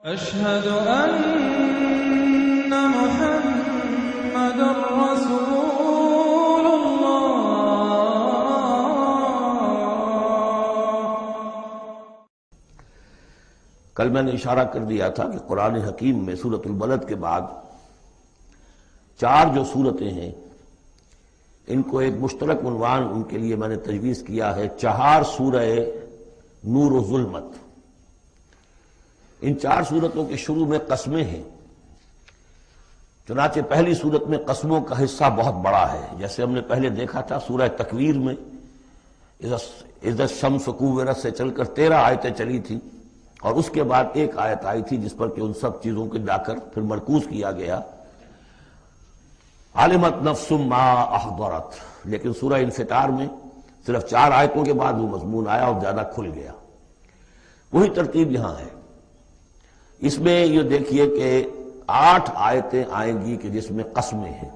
أشهد أن محمد رسول الله۔ کل میں نے اشارہ کر دیا تھا کہ قرآن حکیم میں سورۃ البلد کے بعد 4 جو صورتیں ہیں ان کو ایک مشترک عنوان ان کے لیے میں نے تجویز کیا ہے 4 سورہ نور و ظلمت۔ ان 4 صورتوں کے شروع میں قسمیں ہیں، چنانچہ پہلی صورت میں قسموں کا حصہ بہت بڑا ہے، جیسے ہم نے پہلے دیکھا تھا سورہ تکویر میں اذا الشمس کورت سے چل کر 13 آیتیں چلی تھیں، اور اس کے بعد ایک آیت آئی تھی جس پر کہ ان سب چیزوں کو جا کر پھر مرکوز کیا گیا، علمت نفس ما احضرت۔ لیکن سورہ انفطار میں صرف 4 آیتوں کے بعد وہ مضمون آیا اور زیادہ کھل گیا۔ وہی ترتیب یہاں ہے۔ اس میں یہ دیکھیے کہ 8 آیتیں آئیں گی کہ جس میں قسمیں ہیں،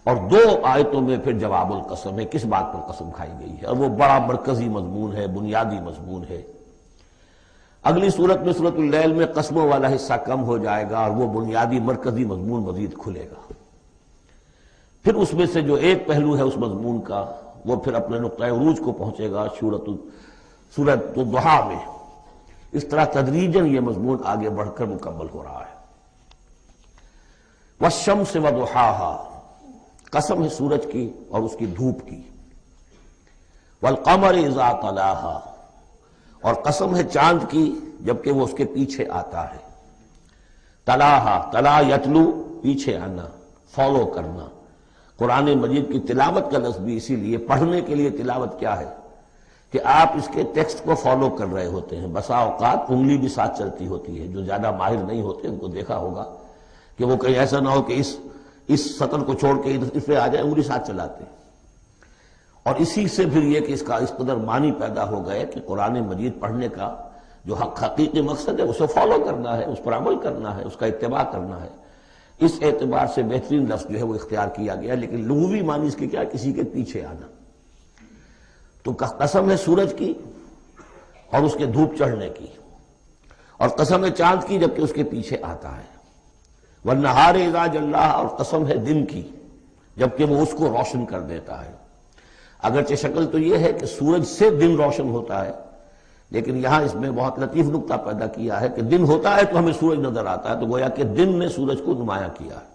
اور 2 آیتوں میں پھر جواب القسم ہے، کس بات پر قسم کھائی گئی ہے، اور وہ بڑا مرکزی مضمون ہے، بنیادی مضمون ہے۔ اگلی صورت میں سورۃ اللیل میں قسموں والا حصہ کم ہو جائے گا اور وہ بنیادی مرکزی مضمون مزید کھلے گا۔ پھر اس میں سے جو ایک پہلو ہے اس مضمون کا وہ پھر اپنے نقطۂ عروج کو پہنچے گا سورۃ الضحیٰ میں۔ اس طرح تدریجاً یہ مضمون آگے بڑھ کر مکمل ہو رہا ہے۔ والشمس وضحاها، قسم ہے سورج کی اور اس کی دھوپ کی۔ والقمر اذا تلاها، اور قسم ہے چاند کی جبکہ وہ اس کے پیچھے آتا ہے۔ تلاها، تلا یتلو، پیچھے آنا، فالو کرنا۔ قرآن مجید کی تلاوت کا لفظ بھی اسی لیے، پڑھنے کے لیے تلاوت کیا ہے کہ آپ اس کے ٹیکسٹ کو فالو کر رہے ہوتے ہیں۔ بسا اوقات انگلی بھی ساتھ چلتی ہوتی ہے، جو زیادہ ماہر نہیں ہوتے ان کو دیکھا ہوگا کہ وہ کہیں ایسا نہ ہو کہ اس سطر کو چھوڑ کے اس پہ آ جائے، انگلی ساتھ چلاتے ہیں۔ اور اسی سے پھر یہ کہ اس کا اس قدر معنی پیدا ہو گئے کہ قرآن مجید پڑھنے کا جو حقیقی مقصد ہے اسے فالو کرنا ہے، اس پر عمل کرنا ہے، اس کا اتباع کرنا ہے۔ اس اعتبار سے بہترین لفظ جو ہے وہ اختیار کیا گیا، لیکن لغوی معنی اس کی کیا، کسی کے پیچھے آنا۔ تو قسم ہے سورج کی اور اس کے دھوپ چڑھنے کی، اور قسم ہے چاند کی جبکہ اس کے پیچھے آتا ہے۔ والنہار اذا جلاھا، اور قسم ہے دن کی جبکہ وہ اس کو روشن کر دیتا ہے۔ اگرچہ شکل تو یہ ہے کہ سورج سے دن روشن ہوتا ہے، لیکن یہاں اس میں بہت لطیف نکتہ پیدا کیا ہے کہ دن ہوتا ہے تو ہمیں سورج نظر آتا ہے، تو گویا کہ دن نے سورج کو نمایاں کیا ہے،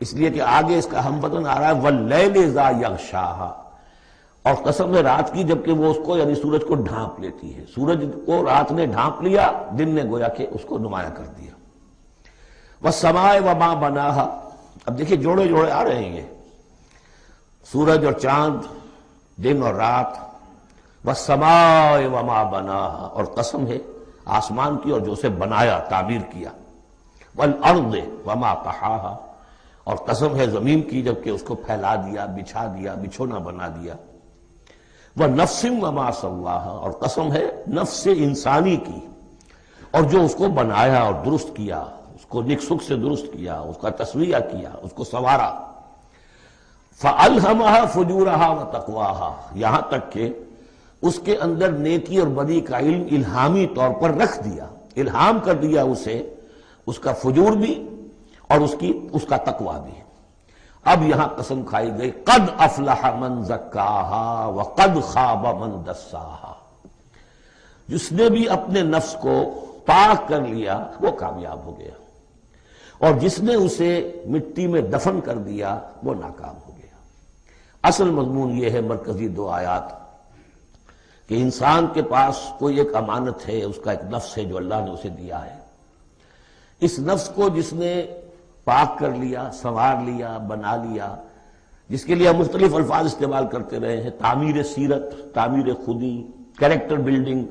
اس لیے کہ آگے اس کا ہم بدن آ رہا ہے واللیل اذا یغشاھا، اور قسم ہے رات کی جبکہ وہ اس کو یعنی سورج کو ڈھانپ لیتی ہے۔ سورج کو رات نے ڈھانپ لیا، دن نے گویا کہ اس کو نمایاں کر دیا۔ والسماء وما بناھا، اب دیکھیے جوڑے جوڑے آ رہے ہیں یہ، سورج اور چاند، دن اور رات۔ والسماء وما بناھا، اور قسم ہے آسمان کی اور جو اسے بنایا، تعمیر کیا۔ والارض وما طحاھا، اور قسم ہے زمین کی جبکہ اس کو پھیلا دیا، بچھا دیا، بچھونا بنا دیا۔ وَنَفْسٍ وَمَا سَوَّاهَا، اور قسم ہے نفس انسانی کی اور جو اس کو بنایا اور درست کیا، اس کو نک سک سے درست کیا، اس کا تسویہ کیا، اس کو سنوارا۔ فَأَلْهَمَهَا فُجُورَهَا وَتَقْوَاهَا، یہاں تک کہ اس کے اندر نیکی اور بدی کا علم الہامی طور پر رکھ دیا، الہام کر دیا اسے، اس کا فجور بھی اور اس کا تقویٰ بھی۔ اب یہاں قسم کھائی گئی قد افلح من زکاھا وقد خاب من دساھا، جس نے بھی اپنے نفس کو پاک کر لیا وہ کامیاب ہو گیا، اور جس نے اسے مٹی میں دفن کر دیا وہ ناکام ہو گیا۔ اصل مضمون یہ ہے مرکزی 2 آیات کہ انسان کے پاس کوئی ایک امانت ہے، اس کا ایک نفس ہے جو اللہ نے اسے دیا ہے۔ اس نفس کو جس نے پاک کر لیا، سنوار لیا، بنا لیا، جس کے لیے ہم مختلف الفاظ استعمال کرتے رہے ہیں، تعمیر سیرت، تعمیر خودی، کریکٹر بلڈنگ،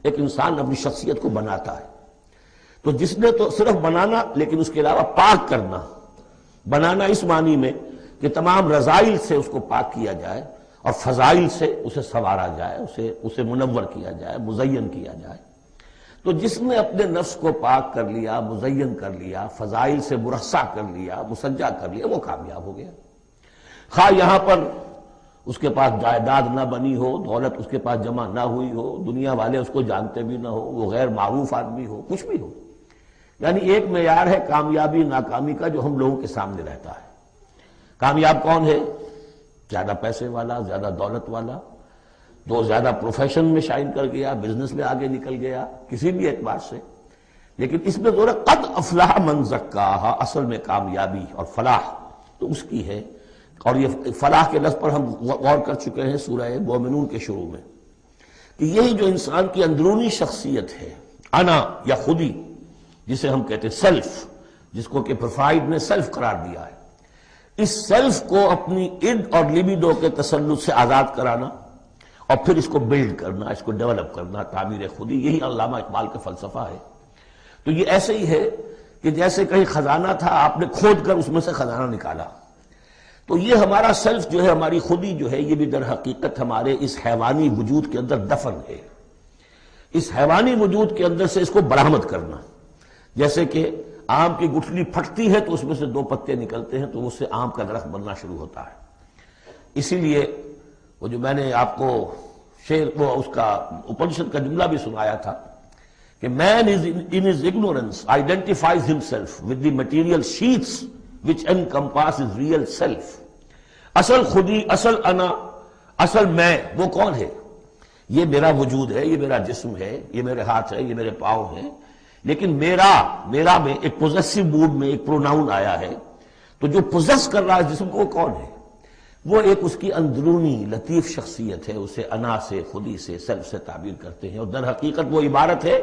ایک انسان اپنی شخصیت کو بناتا ہے۔ تو جس نے تو صرف بنانا، لیکن اس کے علاوہ پاک کرنا، بنانا اس معنی میں کہ تمام رذائل سے اس کو پاک کیا جائے اور فضائل سے اسے سنوارا جائے، اسے منور کیا جائے، مزین کیا جائے۔ تو جس نے اپنے نفس کو پاک کر لیا، مزین کر لیا، فضائل سے مرصع کر لیا، مسجع کر لیا، وہ کامیاب ہو گیا۔ خواہ یہاں پر اس کے پاس جائیداد نہ بنی ہو، دولت اس کے پاس جمع نہ ہوئی ہو، دنیا والے اس کو جانتے بھی نہ ہو، وہ غیر معروف آدمی ہو، کچھ بھی ہو، یعنی ایک معیار ہے کامیابی ناکامی کا جو ہم لوگوں کے سامنے رہتا ہے۔ کامیاب کون ہے؟ زیادہ پیسے والا، زیادہ دولت والا، جو زیادہ پروفیشن میں شائن کر گیا، بزنس میں آگے نکل گیا، کسی بھی اعتبار سے۔ لیکن اس میں زور ہے قد افلح من زکاہا، اصل میں کامیابی اور فلاح تو اس کی ہے۔ اور یہ فلاح کے لفظ پر ہم غور کر چکے ہیں سورہ مومنون کے شروع میں، کہ یہی جو انسان کی اندرونی شخصیت ہے، انا یا خودی جسے ہم کہتے ہیں سیلف، جس کو کہ پروفائڈ نے سیلف قرار دیا ہے، اس سیلف کو اپنی اڈ اور لیبیڈو کے تسلط سے آزاد کرانا اور پھر اس کو بلڈ کرنا، اس کو ڈیولپ کرنا، تعمیر خودی، یہی علامہ اقبال کا فلسفہ ہے۔ تو یہ ایسے ہی ہے کہ جیسے کہیں خزانہ تھا، آپ نے کھود کر اس میں سے خزانہ نکالا، تو یہ ہمارا سیلف جو ہے، ہماری خودی جو ہے، یہ بھی در حقیقت ہمارے اس حیوانی وجود کے اندر دفن ہے۔ اس حیوانی وجود کے اندر سے اس کو برآمد کرنا، جیسے کہ آم کی گٹھلی پھٹتی ہے تو اس میں سے دو پتے نکلتے ہیں تو اس سے آم کا درخت بننا شروع ہوتا ہے۔ اسی لیے وہ جو میں نے آپ کو وہ اس کا اپنشد کا جملہ بھی سنایا تھا کہ man is in his ignorance identifies himself with the material sheets which encompass his real self۔ اصل خودی، اصل انا، اصل میں وہ کون ہے؟ یہ میرا وجود ہے، یہ میرا جسم ہے، یہ میرے ہاتھ ہے، یہ میرے پاؤں ہیں، لیکن میرا میں ایک پوزیسو موڈ میں ایک پروناؤن آیا ہے، تو جو پوزیس کر رہا ہے جسم کو وہ کون ہے؟ وہ ایک اس کی اندرونی لطیف شخصیت ہے، اسے انا سے، خودی سے، سیلف سے تعبیر کرتے ہیں، اور در حقیقت وہ عبارت ہے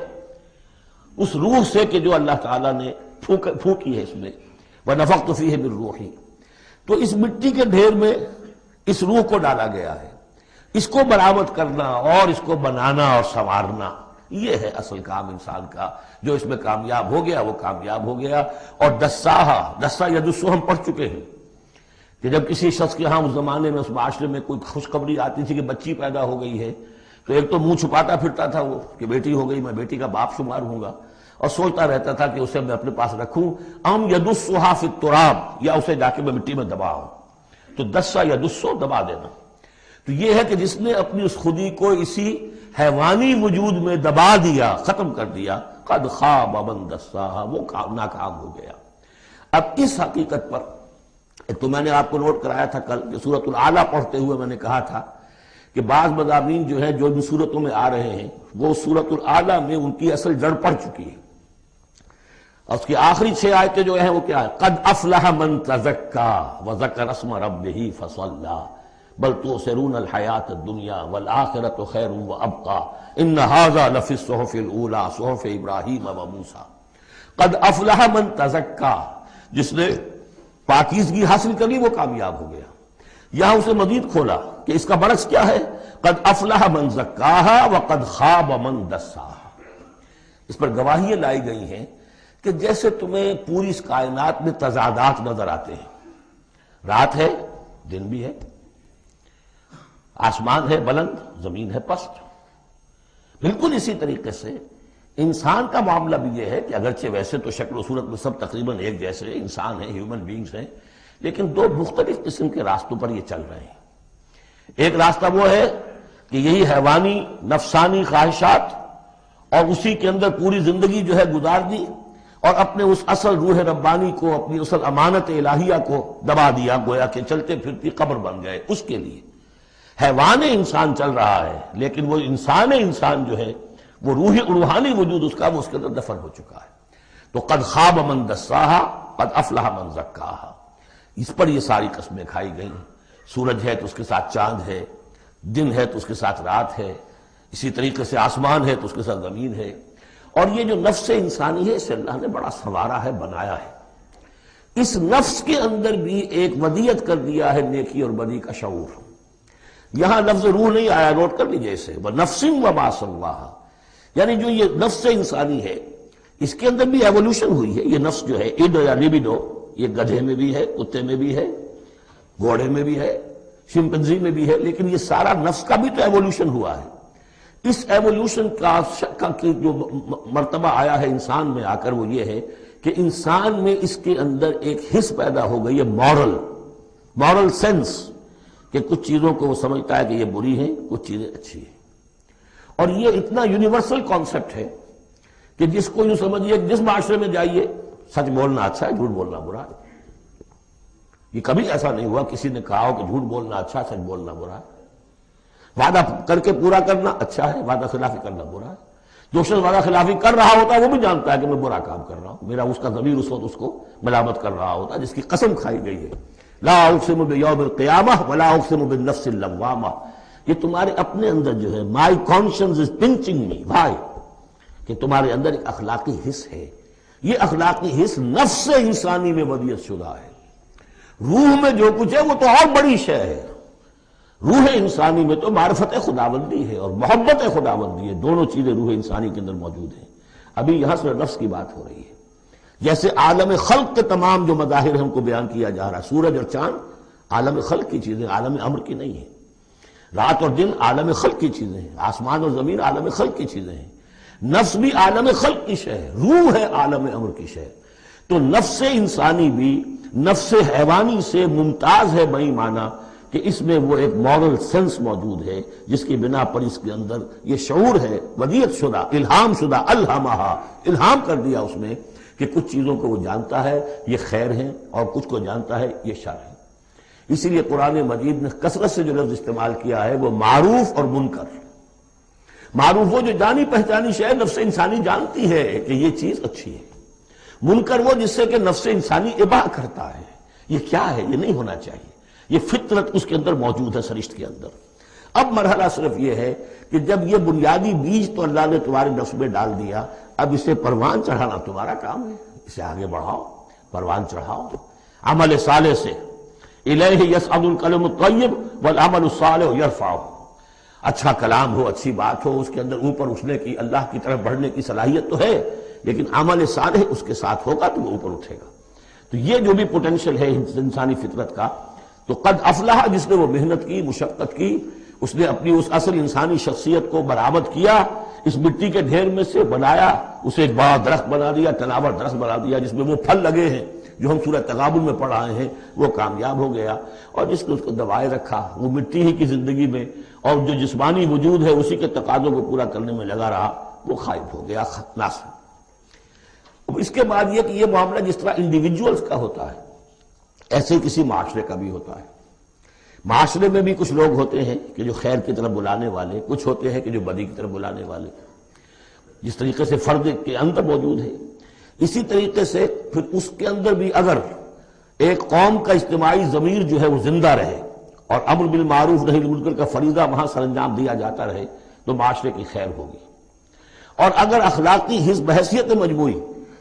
اس روح سے کہ جو اللہ تعالیٰ نے پھونکی ہے اس میں، وَنَفَخْتُ فِيهِ مِن رُوحِي۔ تو اس مٹی کے ڈھیر میں اس روح کو ڈالا گیا ہے، اس کو برآمد کرنا اور اس کو بنانا اور سنوارنا، یہ ہے اصل کام انسان کا۔ جو اس میں کامیاب ہو گیا وہ کامیاب ہو گیا۔ اور دسا یدسو ہم پڑھ چکے ہیں کہ جب کسی شخص کے ہاں اس زمانے میں، اس معاشرے میں کوئی خوشخبری آتی تھی کہ بچی پیدا ہو گئی ہے، تو ایک تو منہ چھپاتا پھرتا تھا وہ کہ بیٹی ہو گئی، میں بیٹی کا باپ شمار ہوں گا، اور سوچتا رہتا تھا کہ اسے میں اپنے پاس رکھوں، ام یدسھا فی التراب، یا اسے جا کے میں مٹی میں دباؤں۔ تو دسا یدسو دبا دینا، تو یہ ہے کہ جس نے اپنی اس خودی کو اسی حیوانی وجود میں دبا دیا، ختم کر دیا، قد خاب من دساہا، وہ ناکام ہو گیا۔ اب اس حقیقت پر ایک تو میں نے آپ کو نوٹ کرایا تھا کل کہ سورۃ الاعلیٰ پڑھتے ہوئے میں نے کہا تھا کہ بعض مضامین جو ہیں جو ان صورتوں میں آ رہے ہیں وہ سورۃ الاعلیٰ میں ان کی اصل جڑ پڑ چکی ہے، اور اس کی آخری 6 آیتیں جو ہیں وہ کیا ہے؟ قد افلح من تزکا وذکر اسم ربہ فصلی بل تؤثرون الحیاۃ الدنیا والآخرۃ خیر وابقی ان ھذا لفی الصحف الاولی صحف ابراہیم وموسیٰ۔ قد افلح من تزکا، جس نے پاکیزگی حاصل کر لی وہ کامیاب ہو گیا۔ یہاں اسے مزید کھولا کہ اس کا برعکس کیا ہے؟ قد افلح من زکاہا وقد خاب من دساہا۔ اس پر گواہیاں لائی گئی ہیں کہ جیسے تمہیں پوری اس کائنات میں تضادات نظر آتے ہیں، رات ہے، دن بھی ہے، آسمان ہے بلند، زمین ہے پست، بالکل اسی طریقے سے انسان کا معاملہ بھی یہ ہے کہ اگرچہ ویسے تو شکل و صورت میں سب تقریباً ایک جیسے انسان ہیں، ہیومن بینگز ہیں، لیکن دو مختلف قسم کے راستوں پر یہ چل رہے ہیں۔ ایک راستہ وہ ہے کہ یہی حیوانی نفسانی خواہشات اور اسی کے اندر پوری زندگی جو ہے گزار دی، اور اپنے اس اصل روح ربانی کو، اپنی اصل امانت الہیہ کو دبا دیا، گویا کہ چلتے پھرتی قبر بن گئے۔ اس کے لیے حیوان انسان چل رہا ہے، لیکن وہ انسان جو ہے وہ روحانی وجود اس کا، وہ اس کے اندر دفن ہو چکا ہے۔ تو قد خواب من دساہا قد افلح من زکاہا، اس پر یہ ساری قسمیں کھائی گئیں۔ سورج ہے تو اس کے ساتھ چاند ہے، دن ہے تو اس کے ساتھ رات ہے، اسی طریقے سے آسمان ہے تو اس کے ساتھ زمین ہے، اور یہ جو نفس انسانی ہے اسے اللہ نے بڑا سنوارا ہے، بنایا ہے۔ اس نفس کے اندر بھی ایک ودیت کر دیا ہے نیکی اور بدی کا شعور۔ یہاں لفظ روح نہیں آیا، نوٹ کر لیجئے اسے، وَنَفْسٍ وَمَا سَوَّاهَا، یعنی جو یہ نفس انسانی ہے اس کے اندر بھی ایوولوشن ہوئی ہے۔ یہ نفس جو ہے ایڈو یا لیبیڈو، یہ گدھے میں بھی ہے، کتے میں بھی ہے، گھوڑے میں بھی ہے، شمپنزی میں بھی ہے، لیکن یہ سارا نفس کا بھی تو ایوولوشن ہوا ہے۔ اس ایوولوشن کا جو مرتبہ آیا ہے انسان میں آ کر وہ یہ ہے کہ انسان میں اس کے اندر ایک حس پیدا ہو گئی ہے، مورل سینس، کہ کچھ چیزوں کو وہ سمجھتا ہے کہ یہ بری ہیں، کچھ چیزیں اچھی ہیں۔ اور یہ اتنا یونیورسل کانسیپٹ ہے کہ جس کو یوں سمجھیے جس معاشرے میں جائیے سچ بولنا اچھا ہے، جھوٹ بولنا برا ہے۔ یہ کبھی ایسا نہیں ہوا کسی نے کہا ہو کہ جھوٹ بولنا اچھا ہے، سچ بولنا برا ہے۔ وعدہ کر کے پورا کرنا اچھا ہے، وعدہ خلافی کرنا برا ہے۔ جو شخص وعدہ خلافی کر رہا ہوتا ہے وہ بھی جانتا ہے کہ میں برا کام کر رہا ہوں، میرا اس کا ضمیر اس وقت اس کو ملامت کر رہا ہوتا ہے، جس کی قسم کھائی گئی ہے۔ لا اقسم بیوم القیامہ ولا اقسم بالنفس اللوامہ، یہ تمہارے اپنے اندر جو ہے مائی کانشنس از پنچنگ می بھائی، کہ تمہارے اندر ایک اخلاقی حص ہے، یہ اخلاقی حص نفس انسانی میں ودیت شدہ ہے۔ روح میں جو کچھ ہے وہ تو اور بڑی شے ہے، روح انسانی میں تو معرفت خداوندی ہے اور محبت خداوندی ہے، دونوں چیزیں روح انسانی کے اندر موجود ہیں۔ ابھی یہاں سے نفس کی بات ہو رہی ہے، جیسے عالم خلق کے تمام جو مظاہر ہیں ہم کو بیان کیا جا رہا ہے، سورج اور چاند عالم خلق کی چیزیں، عالم امر کی نہیں ہیں، رات اور دن عالم خلق کی چیزیں ہیں، آسمان اور زمین عالم خلق کی چیزیں ہیں، نفس بھی عالم خلق کی شے ہے، روح ہے عالم امر کی شے۔ تو نفس انسانی بھی نفس حیوانی سے ممتاز ہے بئی معنی کہ اس میں وہ ایک مورل سینس موجود ہے جس کی بنا پر اس کے اندر یہ شعور ہے ودیت شدہ، الہام شدہ، الہمہا، الہام کر دیا اس میں کہ کچھ چیزوں کو وہ جانتا ہے یہ خیر ہیں اور کچھ کو جانتا ہے یہ شر ہے۔ اسی لیے قرآن مجید نے کثرت سے جو لفظ استعمال کیا ہے وہ معروف اور منکر۔ معروف وہ جو جانی پہچانی شے نفس انسانی جانتی ہے کہ یہ چیز اچھی ہے، منکر وہ جس سے کہ نفس انسانی اباح کرتا ہے یہ کیا ہے، یہ نہیں ہونا چاہیے، یہ فطرت اس کے اندر موجود ہے سرشت کے اندر۔ اب مرحلہ صرف یہ ہے کہ جب یہ بنیادی بیج تو اللہ نے تمہارے نفس میں ڈال دیا، اب اسے پروان چڑھانا تمہارا کام ہے، اسے آگے بڑھاؤ، پروان چڑھاؤ عمل صالح سے۔ الیہ یصعد الکلم الطیب والعمل الصالح یرفعہ، اچھا کلام ہو، اچھی بات ہو، اس کے اندر اوپر اٹھنے کی، اللہ کی طرف بڑھنے کی صلاحیت تو ہے، لیکن عمل صالح اس کے ساتھ ہوگا تو وہ اوپر اٹھے گا۔ تو یہ جو بھی پوٹینشل ہے انسانی فطرت کا، تو قد افلح جس نے وہ محنت کی، مشقت کی، اس نے اپنی اس اصل انسانی شخصیت کو برآمد کیا، اس مٹی کے ڈھیر میں سے بنایا، اسے ایک بڑا درخت بنا دیا، تناور درخت بنا دیا جس میں وہ پھل لگے ہیں جو ہم سورہ تغابن میں پڑھ رہے ہیں، وہ کامیاب ہو گیا۔ اور جس نے اس کو دبائے رکھا وہ مٹی ہی کی زندگی میں، اور جو جسمانی وجود ہے اسی کے تقاضوں کو پورا کرنے میں لگا رہا، وہ غائب ہو گیا، ناصر۔ اب اس کے بعد یہ کہ یہ معاملہ جس طرح انڈیویجولز کا ہوتا ہے ایسے ہی کسی معاشرے کا بھی ہوتا ہے۔ معاشرے میں بھی کچھ لوگ ہوتے ہیں کہ جو خیر کی طرف بلانے والے، کچھ ہوتے ہیں کہ جو بدی کی طرف بلانے والے، جس طریقے سے فرد کے اندر موجود ہے اسی طریقے سے پھر اس کے اندر بھی اگر ایک قوم کا اجتماعی ضمیر جو ہے وہ زندہ رہے اور امر بالمعروف نہی عن المنکر کا فریضہ وہاں سر انجام دیا جاتا رہے تو معاشرے کی خیر ہوگی۔ اور اگر اخلاقی حزب بحیثیت مجموعی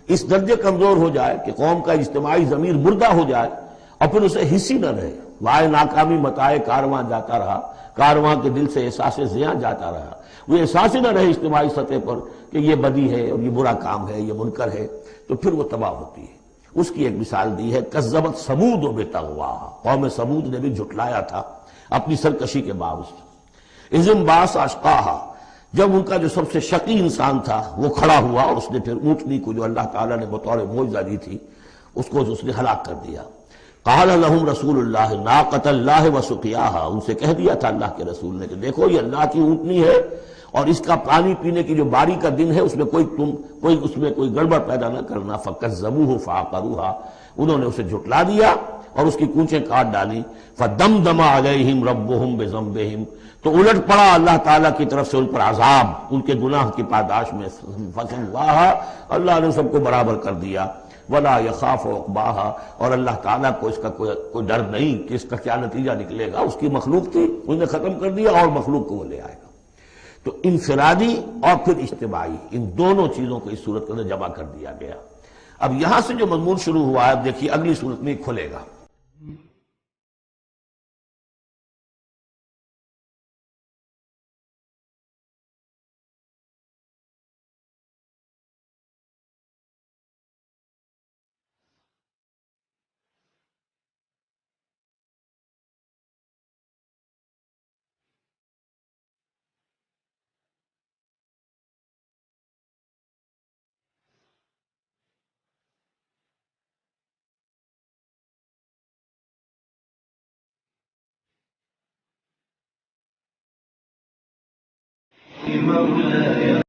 اس درجے کمزور ہو جائے کہ قوم کا اجتماعی ضمیر مردہ ہو جائے اور پھر اسے حصی نہ رہے، وائے ناکامی متائے کارواں جاتا رہا، کارواں کے دل سے احساس زیاں جاتا رہا، وہ احساس ہی نہ رہے اجتماعی سطح پر کہ یہ بدی ہے اور یہ برا کام ہے، یہ منکر ہے، تو پھر وہ تباہ ہوتی ہے۔ اس کی ایک مثال دی ہے، کذبت ثمود بطغواہا، قوم ثمود نے بھی جھٹلایا تھا اپنی سرکشی کے باوجود۔ اذ انبعث اشقاہا، جب ان کا جو سب سے شقی انسان تھا وہ کھڑا ہوا اور اس نے پھر اونٹنی کو جو اللہ تعالیٰ نے بطور معجزہ دی تھی اس نے ہلاک کر دیا۔ قال لهم رسول اللہ ناقۃ اللہ وسقیاہا، ان سے کہہ دیا تھا اللہ کے رسول نے کہ دیکھو یہ اللہ کی اونٹنی ہے اور اس کا پانی پینے کی جو باری کا دن ہے اس میں کوئی گڑبڑ پیدا نہ کرنا۔ فکذبوہ فعقروہا، انہوں نے اسے جھٹلا دیا اور اس کی کونچیں کاٹ ڈالی۔ فدمدم علیہم ربہم بذنبہم، تو الٹ پڑا اللہ تعالیٰ کی طرف سے ان پر عذاب ان کے گناہ کی پاداش میں، فسواہا، اللہ نے سب کو برابر کر دیا۔ ولا یخاف عقباہا، اور اللہ تعالیٰ کو اس کا کوئی ڈر نہیں کہ اس کا کیا نتیجہ نکلے گا، اس کی مخلوق تھی اس نے ختم کر دیا اور مخلوق کو وہ لے آئے گا۔ تو انفرادی اور پھر اجتماعی، ان دونوں چیزوں کو اس صورت کے اندر جمع کر دیا گیا۔ اب یہاں سے جو مضمون شروع ہوا ہے اب دیکھیے اگلی صورت میں کھلے گا۔ مولاي